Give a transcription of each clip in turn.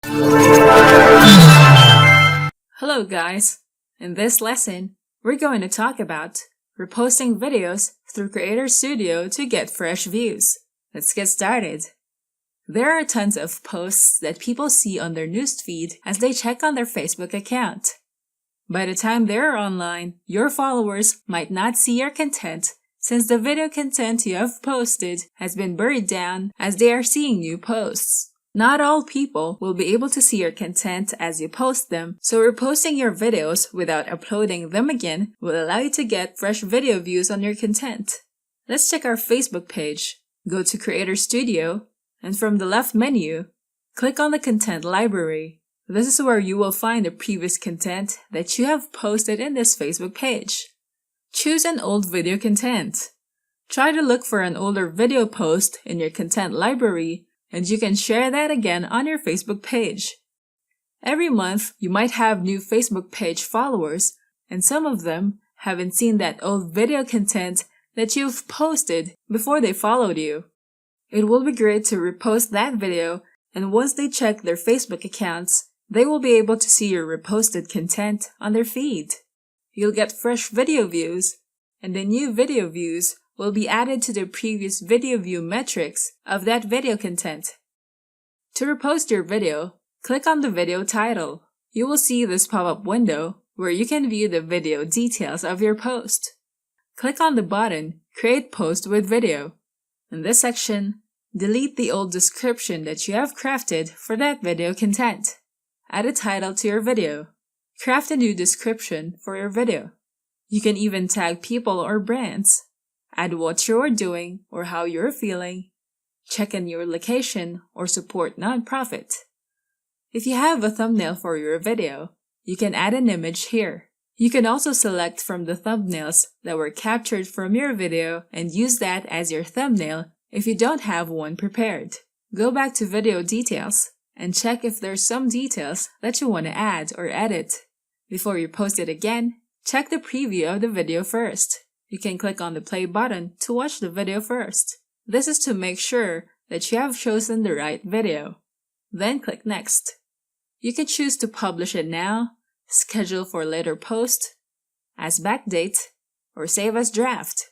Hello guys! In this lesson, we're going to talk about reposting videos through Creator Studio to get fresh views. Let's get started. There are tons of posts that people see on their newsfeed as they check on their Facebook account. By the time they're online, your followers might not see your content since the video content you have posted has been buried down as they are seeing new posts. Not all people will be able to see your content as you post them, so reposting your videos without uploading them again will allow you to get fresh video views on your content. Let's check our Facebook page. Go to Creator Studio, and from the left menu, click on the Content Library. This is where you will find the previous content that you have posted in this Facebook page. Choose an old video content. Try to look for an older video post in your content library, and you can share that again on your Facebook page. Every month, you might have new Facebook page followers, and some of them haven't seen that old video content that you've posted before they followed you. It will be great to repost that video, and once they check their Facebook accounts, they will be able to see your reposted content on their feed. You'll get fresh video views, and the new video views will be added to the previous video view metrics of that video content. To repost your video, click on the video title. You will see this pop-up window where you can view the video details of your post. Click on the button Create Post with Video. In this section, delete the old description that you have crafted for that video content. Add a title to your video. Craft a new description for your video. You can even tag people or brands. Add what you're doing or how you're feeling. Check in your location or support nonprofit. If you have a thumbnail for your video, you can add an image here. You can also select from the thumbnails that were captured from your video and use that as your thumbnail if you don't have one prepared. Go back to video details and check if there's some details that you want to add or edit. Before you post it again, check the preview of the video first. You can click on the play button to watch the video first. This is to make sure that you have chosen the right video. Then click Next. You can choose to publish it now, schedule for later post, as backdate, or save as draft.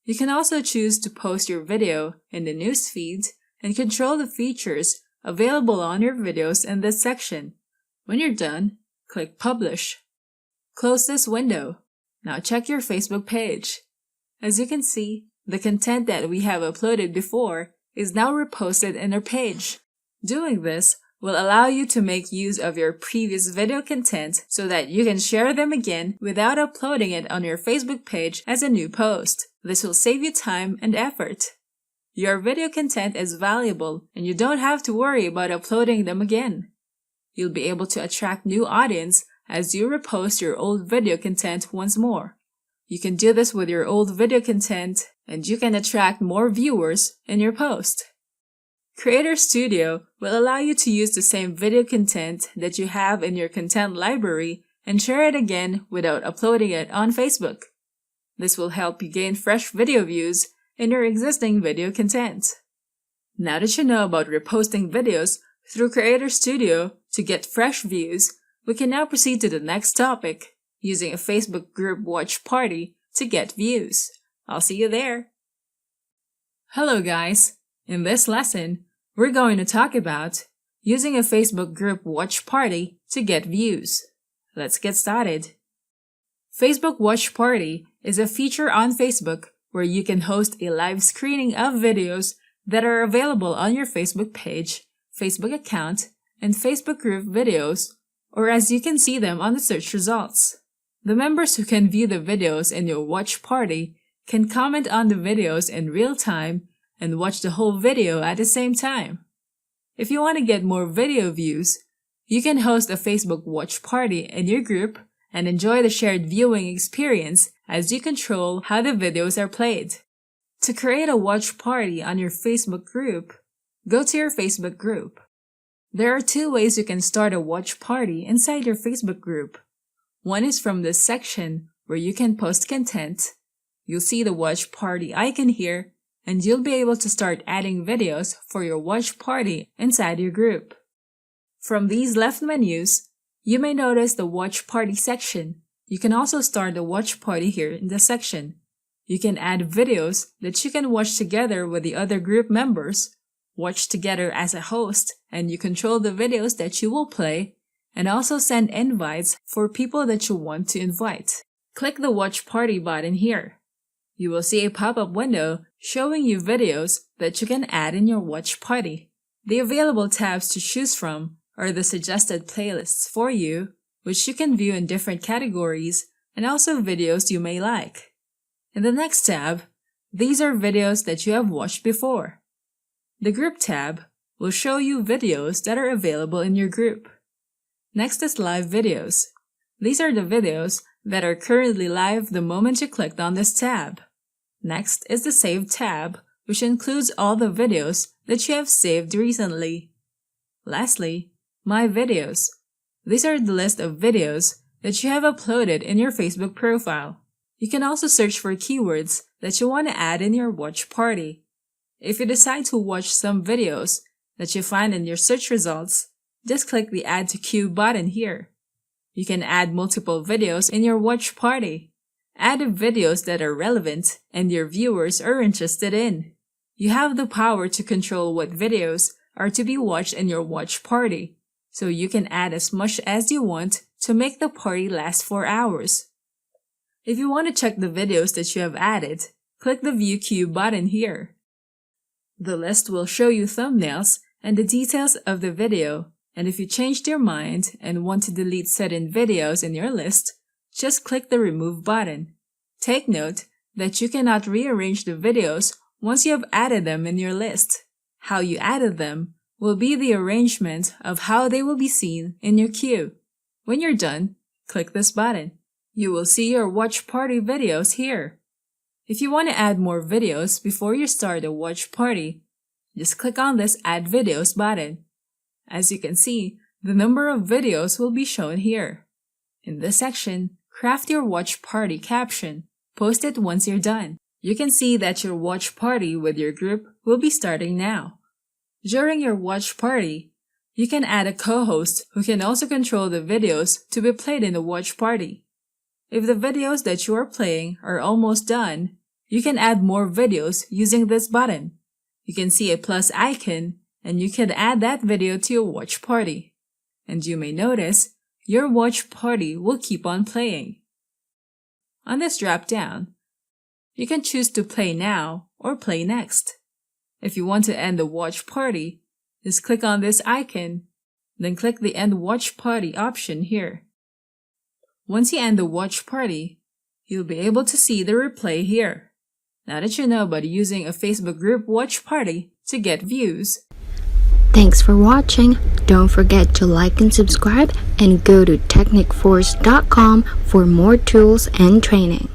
You can also choose to post your video in the newsfeed and control the features available on your videos in this section. When you're done, click Publish. Close this window. Now check your Facebook page. As you can see, the content that we have uploaded before is now reposted in our page. Doing this will allow you to make use of your previous video content so that you can share them again without uploading it on your Facebook page as a new post. This will save you time and effort. Your video content is valuable and you don't have to worry about uploading them again. You'll be able to attract new audience as you repost your old video content once more. You can do this with your old video content and you can attract more viewers in your post. Creator Studio will allow you to use the same video content that you have in your content library and share it again without uploading it on Facebook. This will help you gain fresh video views in your existing video content. Now that you know about reposting videos through Creator Studio to get fresh views, we can now proceed to the next topic, using a Facebook group watch party to get views. I'll see you there. Hello guys! In this lesson, we're going to talk about using a Facebook group watch party to get views. Let's get started. Facebook Watch Party is a feature on Facebook where you can host a live screening of videos that are available on your Facebook page, Facebook account, and Facebook group videos, or as you can see them on the search results. The members who can view the videos in your watch party can comment on the videos in real time and watch the whole video at the same time. If you want to get more video views, you can host a Facebook watch party in your group and enjoy the shared viewing experience as you control how the videos are played. To create a watch party on your Facebook group, go to your Facebook group. There are two ways you can start a watch party inside your Facebook group. One is from this section where you can post content. You'll see the watch party icon here, and you'll be able to start adding videos for your watch party inside your group. From these left menus, you may notice the Watch Party section. You can also start the watch party here in this section. You can add videos that you can watch together with the other group members, watch together as a host, and you control the videos that you will play, and also send invites for people that you want to invite. Click the Watch Party button here. You will see a pop-up window showing you videos that you can add in your watch party. The available tabs to choose from are the suggested playlists for you, which you can view in different categories, and also videos you may like. In the next tab, these are videos that you have watched before. The Group tab will show you videos that are available in your group. Next is Live Videos. These are the videos that are currently live the moment you clicked on this tab. Next is the Save tab, which includes all the videos that you have saved recently. Lastly, My Videos. These are the list of videos that you have uploaded in your Facebook profile. You can also search for keywords that you want to add in your watch party. If you decide to watch some videos that you find in your search results, just click the Add to Queue button here. You can add multiple videos in your watch party. Add videos that are relevant and your viewers are interested in. You have the power to control what videos are to be watched in your watch party, so you can add as much as you want to make the party last 4 hours. If you want to check the videos that you have added, click the View Queue button here. The list will show you thumbnails and the details of the video, and if you changed your mind and want to delete certain videos in your list, just click the Remove button. Take note that you cannot rearrange the videos once you have added them in your list. How you added them will be the arrangement of how they will be seen in your queue. When you're done, click this button. You will see your watch party videos here. If you want to add more videos before you start a watch party, just click on this Add Videos button. As you can see, the number of videos will be shown here. In this section, craft your watch party caption. Post it once you're done. You can see that your watch party with your group will be starting now. During your watch party, you can add a co-host who can also control the videos to be played in the watch party. If the videos that you are playing are almost done, you can add more videos using this button. You can see a plus icon and you can add that video to your watch party. And you may notice your watch party will keep on playing. On this drop-down, you can choose to play now or play next. If you want to end the watch party, just click on this icon, then click the End Watch Party option here. Once you end the watch party, you'll be able to see the replay here. Now that you know about using a Facebook group watch party to get views. Thanks for watching. Don't forget to like and subscribe and go to technicforce.com for more tools and training.